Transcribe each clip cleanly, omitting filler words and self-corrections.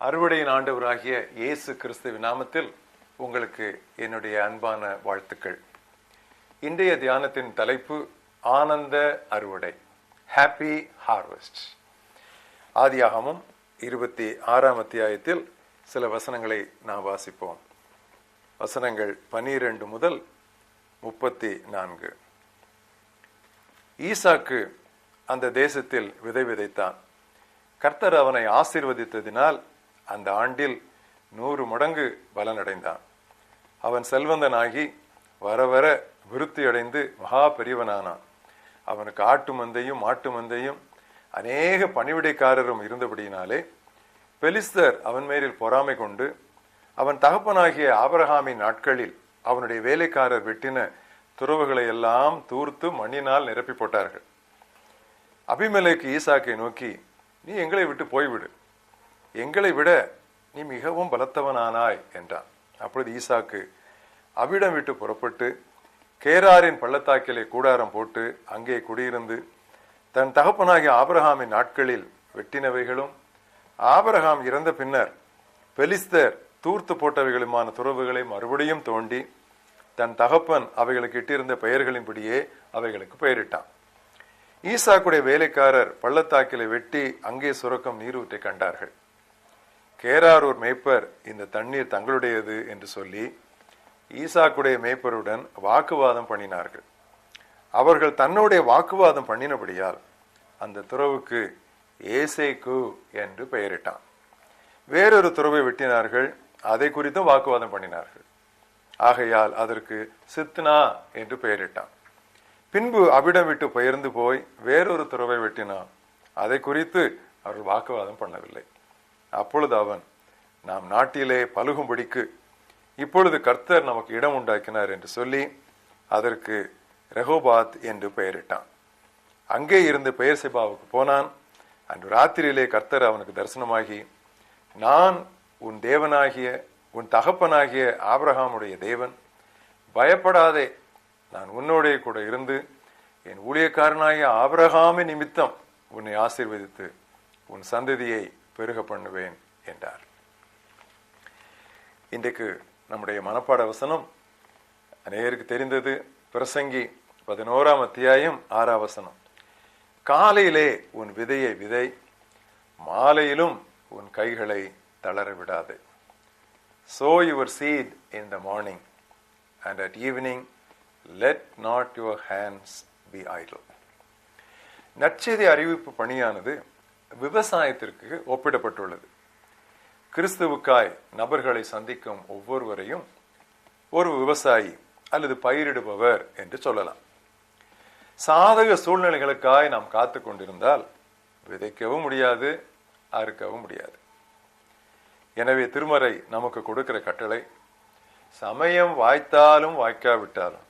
அறுவடையின் ஆண்டவராகிய இயேசு கிறிஸ்துவின் நாமத்தில் உங்களுக்கு என்னுடைய அன்பான வாழ்த்துக்கள். இன்றைய தியானத்தின் தலைப்பு ஆனந்த அறுவடை, ஹாப்பி ஹார்வெஸ்ட். ஆதியாகமம் 26ஆம் அத்தியாயத்தில் சில வசனங்களை நாம் வாசிப்போம். வசனங்கள் 12 முதல் 34. ஈசாக்கு அந்த தேசத்தில் விதை விதைத்தான். கர்த்தர் அவனை ஆசீர்வதித்ததினால் அந்த ஆண்டில் 100 மடங்கு பலனடைந்தான். அவன் செல்வந்தனாகி வர வர விருத்தியடைந்து மகா பெரியவனானான். அவனுக்கு ஆட்டு மந்தையும் மாட்டு மந்தையும் அநேக பணிவிடைக்காரரும் இருந்தபடியினாலே பெலிஸ்தர் அவன் மேலில் பொறாமை கொண்டு அவன் தகப்பனாகிய ஆபிரகாமின் நாட்களில் அவனுடைய வேலைக்காரர் வெட்டின துறவுகளை எல்லாம் தூர்த்து மண்ணினால் நிரப்பி போட்டார்கள். அபிமெலேக்கு ஈசாக்கை நோக்கி, நீ எங்களை விட்டு போய்விடு, எங்களை விட நீ மிகவும் பலத்தவனானாய் என்றான். அப்பொழுது ஈசாக்கு அவ்விடம் விட்டு புறப்பட்டு கேராரின் பள்ளத்தாக்கிலே கூடாரம் போட்டு அங்கே குடியிருந்து தன் தகப்பனாகிய ஆபிரகாமின் நாட்களில் வெட்டினவைகளும் ஆபிரகாம் இறந்த பின்னர் பெலிஸ்தர் தூர்த்து போட்டவைகளுமான துறவுகளை மறுபடியும் தோண்டி தன் தகப்பன் அவைகளுக்கு இட்டிருந்த பெயர்களின்படியே அவைகளுக்கு பெயரிட்டான். ஈசாக்குடைய வேலைக்காரர் பள்ளத்தாக்கிலே வெட்டி அங்கே சுரக்கும் நீரூற்றை கண்டார்கள். கேராரூர் மேய்ப்பர் இந்த தண்ணீர் தங்களுடையது என்று சொல்லி ஈசாக்குடைய மேய்ப்பருடன் வாக்குவாதம் பண்ணினார்கள். அவர்கள் தன்னுடைய வாக்குவாதம் பண்ணினபடியால் அந்த துறவுக்கு ஏசேக்கு என்று பெயரிட்டான். வேறொரு துறவை வெட்டினார்கள், அதை குறித்தும் வாக்குவாதம் பண்ணினார்கள். ஆகையால் அதற்கு சித்னா என்று பெயரிட்டான். பின்பு அவ்விடம் விட்டு பெயர்ந்து போய் வேறொரு துறவை வெட்டினான். அதை குறித்து அவர்கள் வாக்குவாதம் பண்ணவில்லை. அப்பொழுது அவன், நாம் நாட்டிலே பலுகும்படிக்கு இப்பொழுது கர்த்தர் நமக்கு இடம் உண்டாக்கினார் என்று சொல்லி அதற்கு ரெகோபாத் என்று பெயரிட்டான். அங்கே இருந்து பெயர்செபாவுக்கு போனான். அன்று ராத்திரியிலே கர்த்தர் அவனுக்கு தரிசனமாகி, நான் உன் தேவனாகிய உன் தகப்பனாகிய ஆபிரகாமுடைய தேவன், பயப்படாதே, நான் உன்னோடே கூட இருந்து என் ஊழியக்காரனாகிய ஆபிரகாமின் நிமித்தம் உன்னை ஆசீர்வதித்து உன் சந்ததியை பெருக பண்ணுவேன் என்றார். இன்றைக்கு நம்முடைய மனப்பாட வசனம் அநேகருக்கு தெரிந்தது. பிரசங்கி 11ஆம் அத்தியாயம் 6ஆம் வசனம். காலையிலே உன் விதையை விதை, மாலையிலும் உன் கைகளை தளர விடாதே. Sow your seed in the morning, and at evening let not your hands be idle. நற்செய்தி அறிவிப்பு பணியானது விவசாயத்திற்கு ஒப்பிடப்பட்டுள்ளது. கிறிஸ்துவுக்காய் நபர்களை சந்திக்கும் ஒவ்வொருவரையும் ஒரு விவசாயி அல்லது பயிரிடுபவர் என்று சொல்லலாம். சாதக சூழ்நிலைகளுக்காய் நாம் காத்து கொண்டிருந்தால் விதைக்கவும் முடியாது, அறுக்கவும் முடியாது. எனவே திருமறை நமக்கு கொடுக்கிற கட்டளை, சமயம் வாய்த்தாலும் வாய்க்காவிட்டாலும்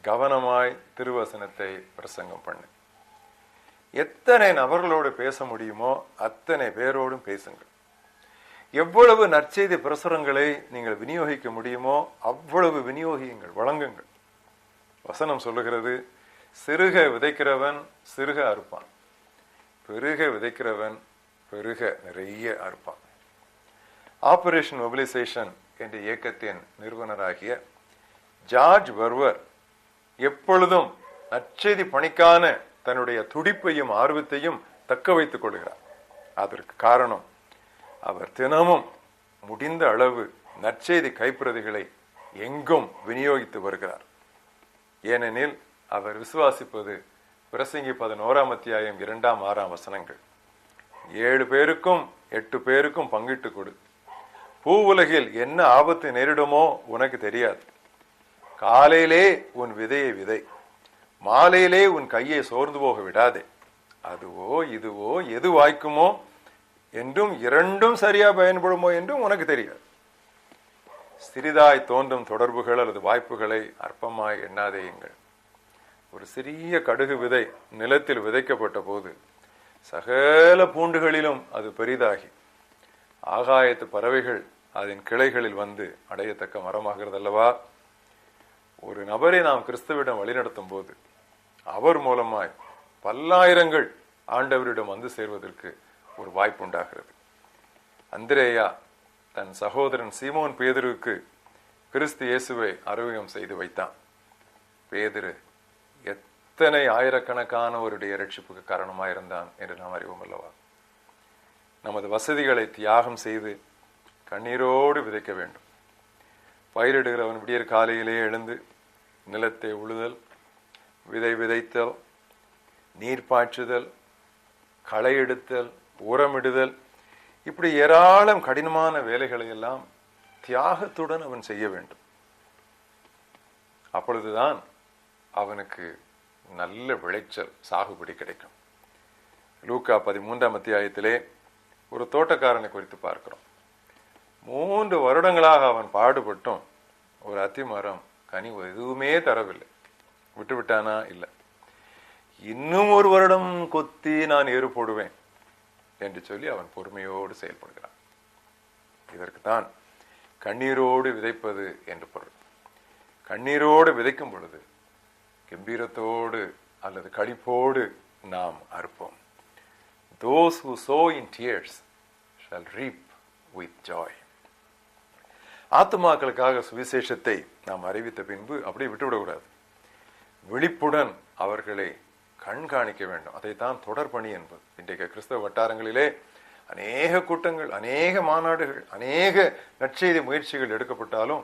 கவனமாய் திருவசனத்தை பிரசங்கம் பண்ணு. எத்தனை நபர்களோடு பேச முடியுமோ அத்தனை பேரோடும் பேசுங்கள். எவ்வளவு நற்செய்தி பிரசுரங்களை நீங்கள் விநியோகிக்க முடியுமோ அவ்வளவு விநியோகியுங்கள், வழங்குங்கள். வசனம் சொல்லுகிறது, சிறுக விதைக்கிறவன் சிறுக அறுப்பான், பெருக விதைக்கிறவன் பெருக நிறைய அறுப்பான். ஆபரேஷன் மொபிலைசேஷன் என்ற இயக்கத்தின் நிறுவனராகிய ஜார்ஜ் வெர்வர் எப்பொழுதும் நற்செய்தி பணிக்கான தன்னுடைய துடிப்பையும் ஆர்வத்தையும் தக்க வைத்துக் கொள்கிறார். அதற்கு காரணம், அவர் தினமும் முடிந்த அளவு நற்செய்தி கைப்பிரதிகளை எங்கும் விநியோகித்து வருகிறார். ஏனெனில் அவர் விசுவாசிப்பது பிரசங்கி 11ஆம் அத்தியாயம் 2ஆம் 6ஆம் வசனங்கள். 7 பேருக்கும் 8 பேருக்கும் பங்கிட்டு கொடு. பூ உலகில் என்ன ஆபத்து நேரிடுமோ உனக்கு தெரியாது. காலையிலே உன் விதையை விதை, மாலையிலே உன் கையை சோர்ந்து போக விடாதே. அதுவோ இதுவோ எது வாய்க்குமோ என்றும் இரண்டும் சரியா பயன்படுமோ என்றும் உனக்கு தெரியாது. சிறிதாய் தோன்றும் தொடர்புகள் அல்லது வாய்ப்புகளை அற்பமாய் எண்ணாதேயுங்கள். ஒரு சிறிய கடுகு விதை நிலத்தில் விதைக்கப்பட்ட போது சகல பூண்டுகளிலும் அது பெரிதாகி ஆகாயத்து பறவைகள் அதன் கிளைகளில் வந்து அடையத்தக்க மரமாகிறது அல்லவா? ஒரு நபரை நாம் கிறிஸ்துவிடம் வழிநடத்தும் போது அவர் மூலமாய் பல்லாயிரங்கள் ஆண்டவரிடம் வந்து சேர்வதற்கு ஒரு வாய்ப்பு உண்டாகிறது. அந்திரேயா தன் சகோதரன் சீமோன் பேதுருக்கு கிறிஸ்து இயேசுவை அறிமுகம் செய்து வைத்தான். பேதுரு எத்தனை ஆயிரக்கணக்கானவருடைய ரட்சிப்புக்கு காரணமாயிருந்தான் என்று நாம் அறிவோம் அல்லவா? நமது வசதிகளை தியாகம் செய்து கண்ணீரோடு விதைக்க வேண்டும். பயிரிடுகிறவன் விடியற் காலையிலே எழுந்து நிலத்தை உழுதல், விதை விதைத்தல், நீர் பாய்ச்சுதல், களை எடுத்தல், உரமிடுதல், இப்படி ஏராளம் கடினமான வேலைகளை எல்லாம் தியாகத்துடன் அவன் செய்ய வேண்டும். அப்பொழுதுதான் அவனுக்கு நல்ல விளைச்சல், சாகுபடி கிடைக்கும். லூக்கா 13ஆம் அத்தியாயத்திலே ஒரு தோட்டக்காரனை குறித்து பார்க்கிறோம். 3 வருடங்களாக அவன் பாடுபட்டும் ஒரு அத்திமரம் கனி எதுவுமே தரவில்லை. விட்டுவிட்டானா? இல்லை. இன்னும் 1 வருடம் கொத்தி நான் ஏறு போடுவேன் என்று சொல்லி அவன் பொறுமையோடு செயல்படுகிறான். இதற்கு தான் கண்ணீரோடு விதைப்பது என்று பொருள். கண்ணீரோடு விதைக்கும் பொழுது கம்பீரத்தோடு அல்லது களிப்போடு நாம் அறுப்போம். Those who sow in tears shall reap with joy. ஆத்துமாக்களுக்காக சுவிசேஷத்தை நாம் அறிவித்த பின்பு அப்படியே விட்டுவிடக்கூடாது. விழிப்புடன் அவர்களை கண்காணிக்க வேண்டும். அதைத்தான் தொடர்பணி என்பது. இன்றைக்கு கிறிஸ்தவ வட்டாரங்களிலே அநேக கூட்டங்கள், அநேக மாநாடுகள், அநேக நற்செய்தி முயற்சிகள் எடுக்கப்பட்டாலும்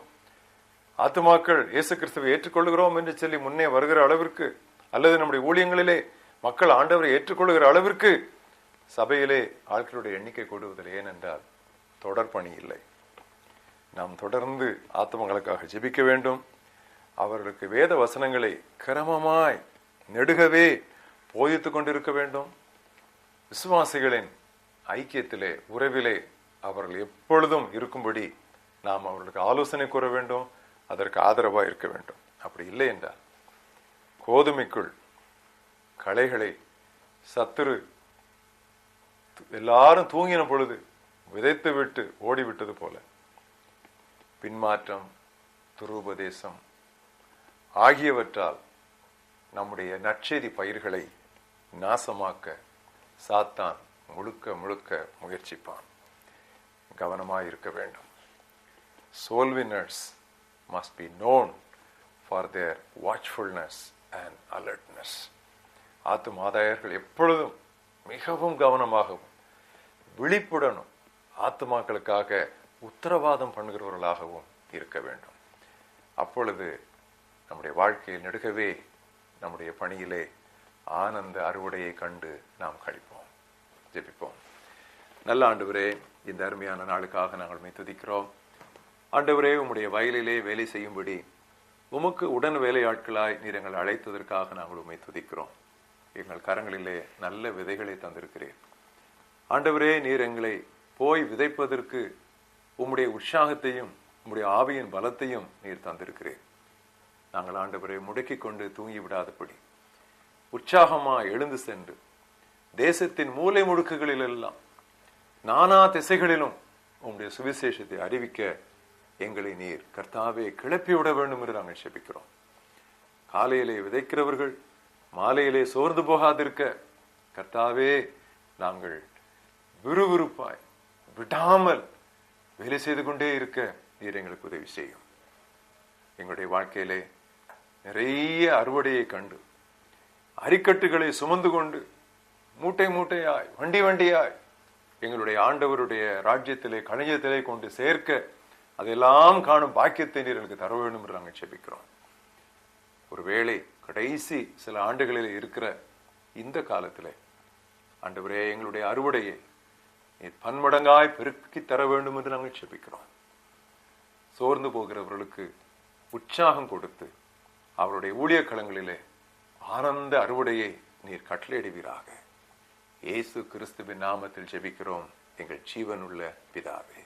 ஆத்துமாக்கள் இயேசு கிறிஸ்துவை ஏற்றுக்கொள்கிறோம் என்று சொல்லி முன்னே வருகிற அளவிற்கு, அல்லது நம்முடைய ஊழியங்களிலே மக்கள் ஆண்டவரை ஏற்றுக்கொள்கிற அளவிற்கு சபையிலே ஆட்களுடைய எண்ணிக்கை கூடுவதில்லை. ஏனென்றால் தொடர்பணி இல்லை. நாம் தொடர்ந்து ஆத்துமங்களுக்காக ஜெபிக்க வேண்டும். அவர்களுக்கு வேத வசனங்களை கிரமமாய் நெடுகவே போதித்துக் கொண்டிருக்க வேண்டும். விசுவாசிகளின் ஐக்கியத்திலே, உறவிலே அவர்கள் எப்பொழுதும் இருக்கும்படி நாம் அவர்களுக்கு ஆலோசனை கூற வேண்டும். அதற்கு ஆதரவாக இருக்க வேண்டும். அப்படி இல்லை என்றால் கோதுமைக்குள் களைகளை சத்துரு எல்லாரும் தூங்கின பொழுது விதைத்து விட்டு ஓடிவிட்டது போல பின்மாற்றம், துருபதேசம் ஆகியவற்றால் நம்முடைய நற்செய்தி பயிர்களை நாசமாக்க சாத்தான் முழுக்க முழுக்க முயற்சிப்பான். கவனமாயிருக்க வேண்டும். Soul winners must be known for their watchfulness and alertness. ஆத்துமாதாயர்கள் எப்பொழுதும் மிகவும் கவனமாகவும் விழிப்புடனும் ஆத்துமாக்களுக்காக உத்தரவாதம் பண்ணுகிறவர்களாகவும் இருக்க வேண்டும். அப்பொழுது நம்முடைய வாழ்க்கையில் நெடுகவே நம்முடைய பணியிலே ஆனந்த அறுவடையை கண்டு நாம் கழிப்போம். ஜெபிப்போம். நல்ல ஆண்டவரே, இந்த அருமையான நாளுக்காக நாங்கள் உம்மை துதிக்கிறோம். ஆண்டவரே, உம்முடைய வயலிலே வேலை செய்யும்படி உமக்கு உடன் வேலையாட்களாய் நீர் எங்களை அழைத்ததற்காக நாங்கள் உம்மை துதிக்கிறோம். எங்கள் கரங்களிலே நல்ல விதைகளை தந்திருக்கிறேன். ஆண்டவரே, நீர் எங்களை போய் விதைப்பதற்கு உம்முடைய உற்சாகத்தையும் உம்முடைய ஆவியின் பலத்தையும் நீர் தந்திருக்கிறேன். நாங்கள் ஆண்டவரை முடக்கி கொண்டு தூங்கி விடாதபடி உற்சாகமா எழுந்து சென்று தேசத்தின் மூலை முடுக்குகளில் எல்லாம் நானா திசைகளிலும் உம்முடைய சுவிசேஷத்தை அறிவிக்க எங்களை நீர் கர்த்தாவே கிளப்பி விட வேண்டும் என்று நாங்கள் ஜெபிக்கிறோம். காலையிலே விதைக்கிறவர்கள் மாலையிலே சோர்ந்து போகாதிருக்க கர்த்தாவே நாங்கள் விறுவிறுப்பாய் விடாமல் வேலை செய்து கொண்டே இருக்க நீர் எங்களுக்கு உதவி செய்யும். எங்களுடைய வாழ்க்கையிலே நிறைய அறுவடையை கண்டு அரிக்கட்டுகளை சுமந்து கொண்டு மூட்டை மூட்டையாய் வண்டி வண்டியாய் எங்களுடைய ஆண்டவருடைய ராஜ்யத்திலே களஞ்சியத்திலே கொண்டு சேர்க்க அதெல்லாம் காணும் பாக்கியத்தை நீர் எனக்கு தர வேண்டும் என்று நாங்கள் ஜெபிக்கிறோம். ஒருவேளை கடைசி சில ஆண்டுகளில் இருக்கிற இந்த காலத்திலே ஆண்டவரே எங்களுடைய அறுவடையை நீர் பன்மடங்காய் பெருக்கி தர வேண்டும் என்று நாங்கள் ஜெபிக்கிறோம். சோர்ந்து போகிறவர்களுக்கு உற்சாகம் கொடுத்து அவருடைய ஊழிய களங்களிலே ஆனந்த அறுவடையை நீர் கட்டளையிடுவீராக. இயேசு கிறிஸ்துவின் நாமத்தில் ஜெபிக்கிறோம் எங்கள் ஜீவனுள்ள பிதாவே.